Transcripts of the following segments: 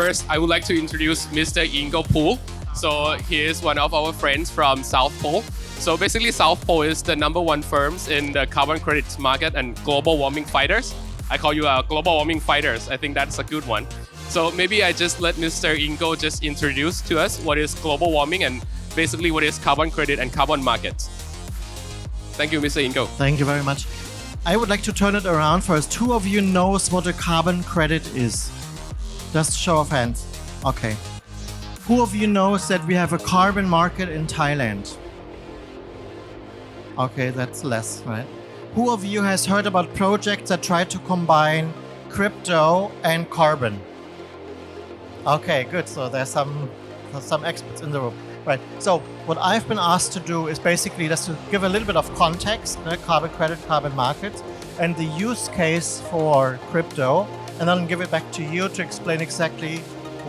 first, I would like to introduce Mr. Ingo Puhl. So he is one of our friends from South Pole. So basically, South Pole is the #1 firms in the carbon credits market and global warming fighters. I call you global warming fighters. I think that's a good one. So maybe I just let Mr. Ingo just introduce to us what is global warming and basically what is carbon credit and carbon markets. Thank you, Mr. Ingo. Thank you very much. I would like to turn it around first. Who of you knows what a carbon credit is? Just show of hands. Okay. Who of you knows that we have a carbon market in Thailand? Okay, that's less, right? Who of you has heard about projects that try to combine crypto and carbon? Okay, good. So there's some experts in the room. Right. So what I've been asked to do is basically just to give a little bit of context, carbon credit, carbon markets, and the use case for crypto, and then give it back to you to explain exactly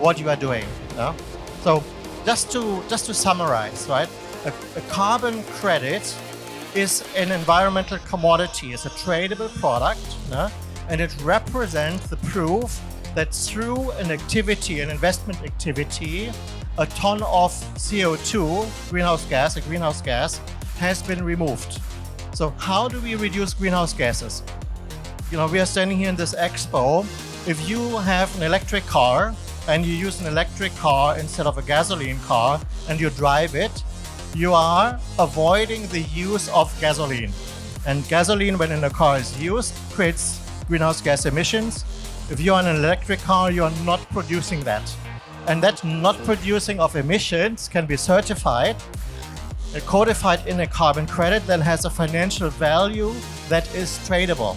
what you are doing. So just to summarize, right? A carbon credit is an environmental commodity, it's a tradable product, and it represents the proof that through an investment activity, a ton of CO2, greenhouse gas, has been removed. So how do we reduce greenhouse gases? We are standing here in this expo. If you have an electric car and you use an electric car instead of a gasoline car and you drive it, you are avoiding the use of gasoline. And gasoline, when in a car is used, creates greenhouse gas emissions. If you're on an electric car, you are not producing that. And that not producing of emissions can be certified, codified in a carbon credit that has a financial value that is tradable.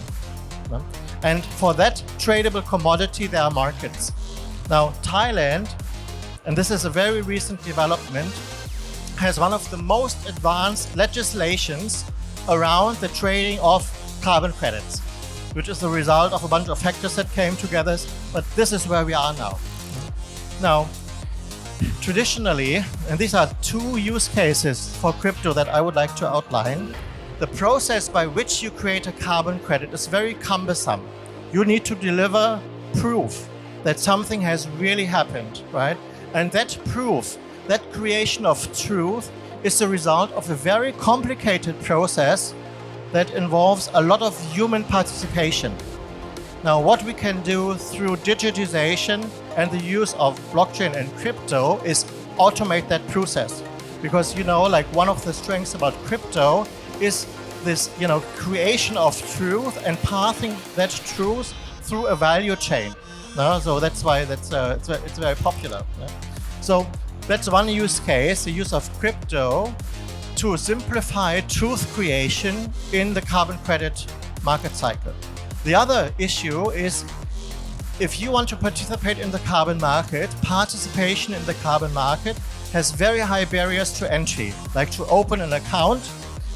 And for that tradable commodity, there are markets. Now, Thailand, and this is a very recent development, has one of the most advanced legislations around the trading of carbon credits, which is the result of a bunch of factors that came together, but this is where we are now. Now, traditionally, and these are two use cases for crypto that I would like to outline, the process by which you create a carbon credit is very cumbersome. You need to deliver proof that something has really happened, right? And that proof, that creation of truth, is the result of a very complicated process that involves a lot of human participation. Now, what we can do through digitization and the use of blockchain and crypto is automate that process. Because, like one of the strengths about crypto is this, creation of truth and pathing that truth through a value chain. So that's why it's very popular. So that's one use case, the use of crypto to simplify truth creation in the carbon credit market cycle. The other issue is if you want to participate in the carbon market, participation in the carbon market has very high barriers to entry, like to open an account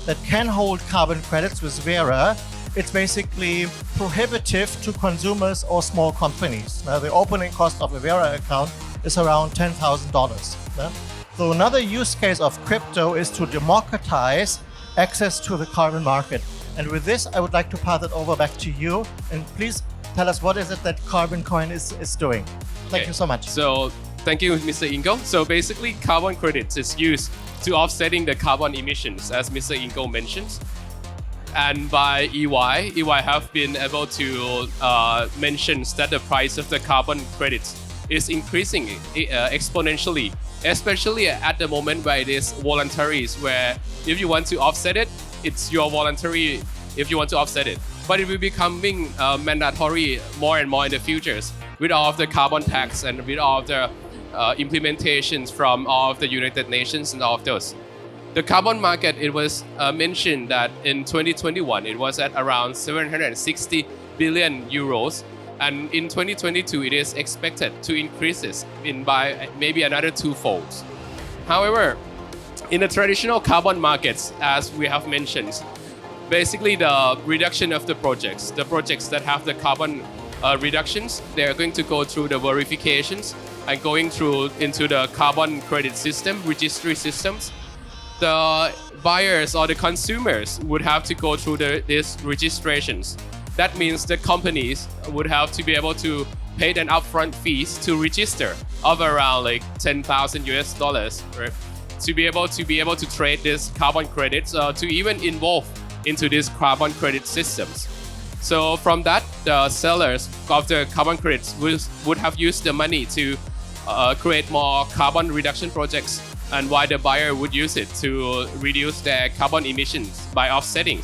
that can hold carbon credits with Vera. It's basically prohibitive to consumers or small companies. Now, the opening cost of a Vera account is around $10,000. So another use case of crypto is to democratize access to the carbon market. And with this, I would like to pass it over back to you. And please tell us what is it that Carbon Coin is doing. Thank you so much. So thank you, Mr. Ingo. So basically, carbon credits is used to offsetting the carbon emissions, as Mr. Ingo mentions. And by EY have been able to mention that the price of the carbon credits is increasing exponentially, especially at the moment where it is voluntary, where if you want to offset it, it's your voluntary if you want to offset it. But it will be becoming mandatory more and more in the futures with all of the carbon tax and with all of the implementations from all of the United Nations and all of those. The carbon market, it was mentioned that in 2021, it was at around 760 billion euros. And in 2022, it is expected to increase this by maybe another twofold. However, in the traditional carbon markets, as we have mentioned, basically the reduction of the projects that have the carbon reductions, they're going to go through the verifications and going through into the carbon credit system, registry systems. The buyers or the consumers would have to go through these registrations. That means the companies would have to be able to paid an upfront fees to register of around like $10,000, right? To be able to trade this carbon credits, to even involve into these carbon credit systems. So from that, the sellers of the carbon credits would have used the money to create more carbon reduction projects, and while the buyer would use it to reduce their carbon emissions by offsetting.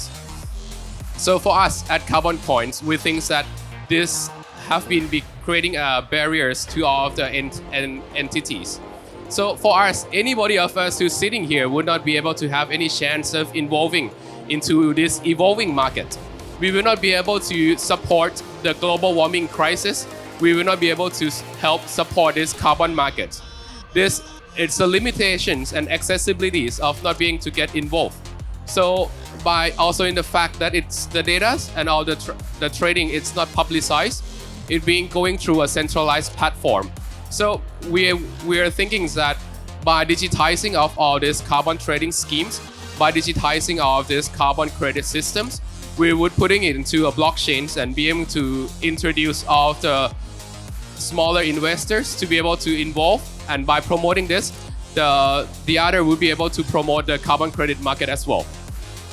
So for us at Carbon Coins, we think that this have been creating barriers to all of the entities. So for us, anybody of us who's sitting here would not be able to have any chance of involving into this evolving market. We will not be able to support the global warming crisis. We will not be able to help support this carbon market. It's the limitations and accessibilities of not being to get involved. So by also in the fact that it's the data and all the trading, it's not publicized, it being going through a centralized platform. So we are thinking that by digitizing of all these carbon trading schemes, by digitizing all of these carbon credit systems, we would putting it into a blockchain and be able to introduce all of the smaller investors to be able to involve, and by promoting this, the other will be able to promote the carbon credit market as well.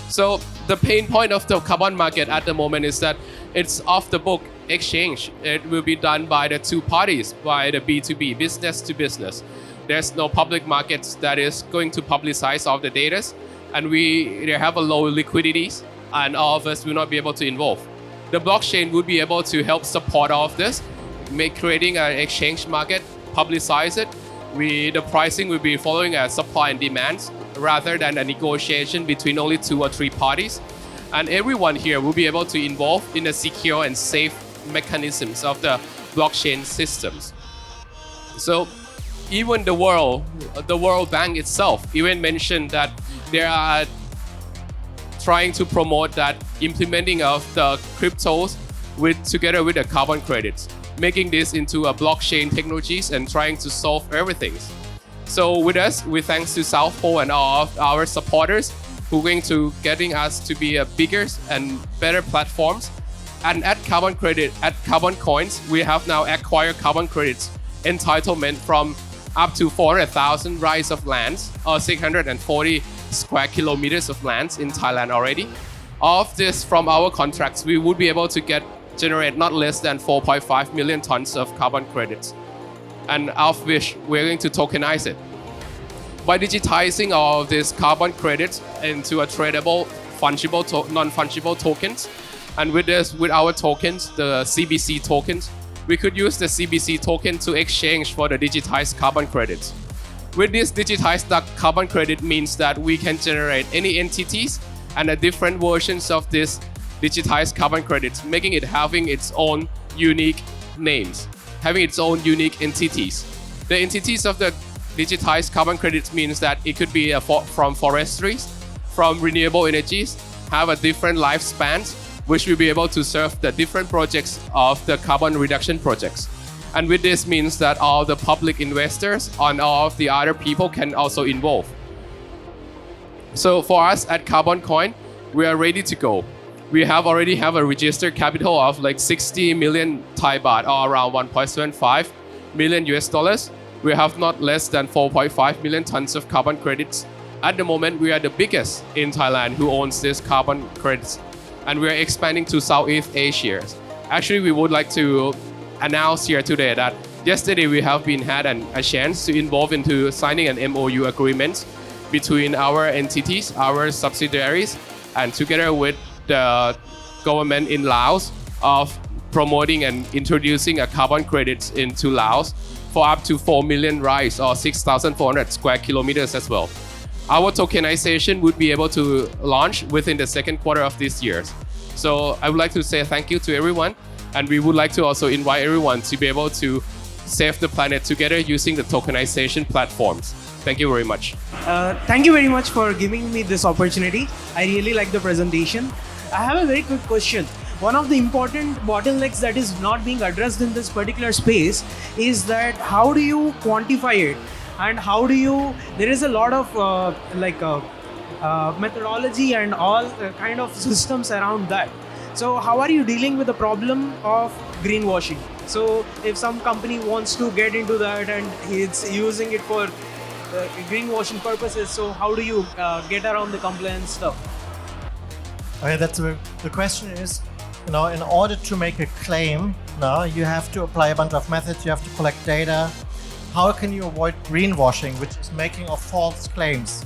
So the pain point of the carbon market at the moment is that it's off the book exchange. It will be done by the two parties, by the B2B, business to business. There's no public markets that is going to publicize all the data, and they have a low liquidity, and all of us will not be able to involve. The blockchain would be able to help support all of this, creating an exchange market, publicize it. The pricing will be following a supply and demand rather than a negotiation between only 2 or 3 parties. And everyone here will be able to involve in the secure and safe mechanisms of the blockchain systems. So even the World Bank itself even mentioned that they are trying to promote that implementing of the cryptos together with the carbon credits, making this into a blockchain technologies and trying to solve everything. So with us, we thanks to South Pole and all of our supporters who are going to getting us to be a bigger and better platforms. And at Carbon Coins, we have now acquired carbon credits entitlement from up to 400,000 rights of lands or 640 square kilometers of lands in Thailand already. Of this, from our contracts, we would be able to generate not less than 4.5 million tons of carbon credits, and of which we're going to tokenize it. By digitizing all of these carbon credits into a tradable, fungible, non-fungible tokens, and with our tokens, the CBC tokens, we could use the CBC token to exchange for the digitized carbon credits. With this digitized carbon credit means that we can generate any entities and the different versions of this digitized carbon credits, making it having its own unique names, having its own unique entities. The entities of the digitized carbon credits means that it could be from forestries, from renewable energies, have a different lifespans, which will be able to serve the different projects of the carbon reduction projects. And with this means that all the public investors and all of the other people can also involve. So for us at Carbon Coin, we are ready to go. We already have a registered capital of like 60 million Thai baht, or around 1.75 million US dollars. We have not less than 4.5 million tons of carbon credits. At the moment, we are the biggest in Thailand who owns this carbon credits, and we are expanding to Southeast Asia. Actually, we would like to announce here today that yesterday we have had a chance to involve into signing an MOU agreement between our entities, our subsidiaries, and together with the government in Laos of promoting and introducing a carbon credits into Laos for up to 4 million rice or 6,400 square kilometers as well. Our tokenization would be able to launch within the second quarter of this year. So I would like to say thank you to everyone, and we would like to also invite everyone to be able to save the planet together using the tokenization platforms. Thank you very much. Thank you very much for giving me this opportunity. I really like the presentation. I have a very quick question. One of the important bottlenecks that is not being addressed in this particular space is that how do you quantify it, and how do you, there is a lot of methodology and all kind of systems around that. So how are you dealing with the problem of greenwashing? So if some company wants to get into that and it's using it for greenwashing purposes, so how do you get around the compliance stuff? Okay, the question is, in order to make a claim, you have to apply a bunch of methods, you have to collect data. How can you avoid greenwashing, which is making of false claims?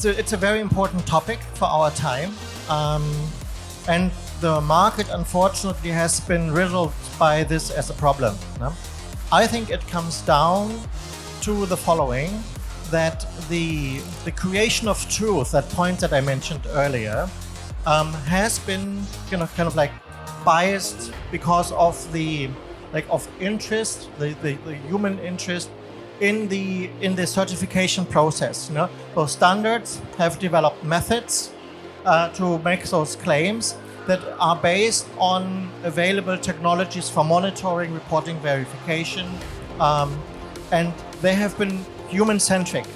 It's a very important topic for our time. And the market, unfortunately, has been riddled by this as a problem. I think it comes down to the following, that the creation of truth, that point that I mentioned earlier, has been kind of like biased because of the interest, the human interest in the certification process. So standards have developed methods to make those claims that are based on available technologies for monitoring, reporting, verification, and they have been human-centric.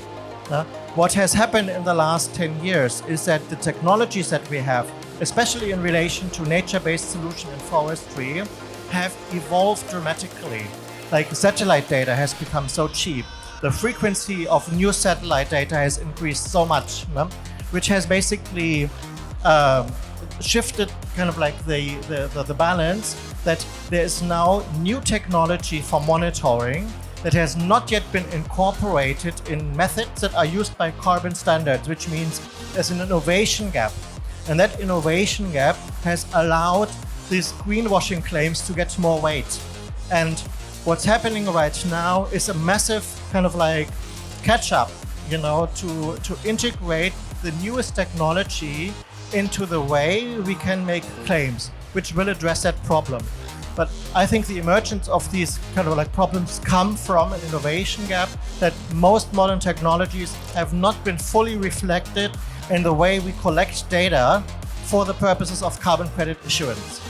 What has happened in the last 10 years is that the technologies that we have, especially in relation to nature-based solution in forestry, have evolved dramatically. Like satellite data has become so cheap. The frequency of new satellite data has increased so much, which has basically shifted kind of like the balance, that there is now new technology for monitoring that has not yet been incorporated in methods that are used by carbon standards, which means there's an innovation gap. And that innovation gap has allowed these greenwashing claims to get more weight. And what's happening right now is a massive kind of like catch-up, to integrate the newest technology into the way we can make claims, which will address that problem. But I think the emergence of these kind of like problems come from an innovation gap that most modern technologies have not been fully reflected in the way we collect data for the purposes of carbon credit issuance.